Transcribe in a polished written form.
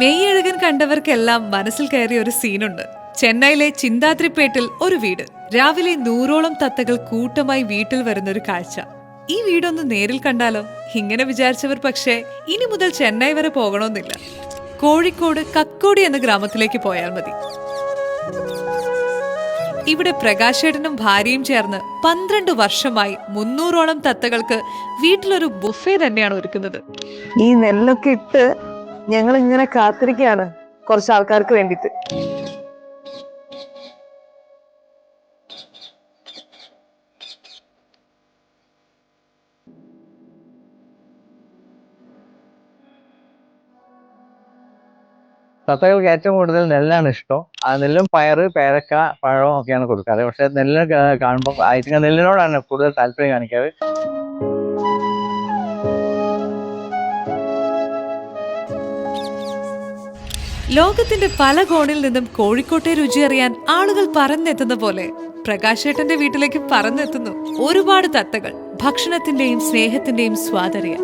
മെയ്യഴകൻ കണ്ടവർക്കെല്ലാം മനസ്സിൽ കയറിയ ഒരു സീനുണ്ട്. ചെന്നൈയിലെ ചിന്താദ്രിപ്പേട്ടിൽ ഒരു വീട്. രാവിലെ 100ഓളം തത്തകൾ കൂട്ടമായി വീട്ടിൽ വരുന്നൊരു കാഴ്ച. ഈ വീടൊന്ന് നേരിൽ കണ്ടാലോ? ഇങ്ങനെ വിചാരിച്ചവർ പക്ഷേ ഇനി മുതൽ ചെന്നൈ വരെ പോകണമെന്നില്ല. കോഴിക്കോട് കക്കോടി എന്ന ഗ്രാമത്തിലേക്ക് പോയാൽ മതി. ഇവിടെ പ്രകാശേട്ടനും ഭാര്യയും ചേർന്ന് 12 വർഷമായി 300ഓളം തത്തകൾക്ക് വീട്ടിലൊരു ബുഫേ തന്നെയാണ് ഒരുക്കുന്നത്. ഈ നെല്ലൊക്കെ ഇട്ട് ഞങ്ങൾ ഇങ്ങനെ കാത്തിരിക്കുകയാണ് കുറച്ച് ആൾക്കാർക്ക് വേണ്ടിട്ട്. തത്തകൾക്ക് ഏറ്റവും കൂടുതൽ നെല്ലാണ് ഇഷ്ടം. ആ നെല്ലും പയറ്, പേരക്ക, പഴവും ഒക്കെയാണ് കൊടുക്കാറ്. പക്ഷെ നെല്ല് കാണുമ്പോൾ ആയിട്ട് നെല്ലിനോടാണ് കൂടുതൽ താല്പര്യം കാണിക്കാറ്. ലോകത്തിന്റെ പല കോണിൽ നിന്നും കോഴിക്കോട്ടെ രുചി അറിയാൻ ആളുകൾ പറന്നെത്തുന്ന പോലെ പ്രകാശേട്ടന്റെ വീട്ടിലേക്ക് പറന്നെത്തുന്നു ഒരുപാട് തത്തകൾ. ഭക്ഷണത്തിന്റെയും സ്നേഹത്തിന്റെയും സ്വാതറിയ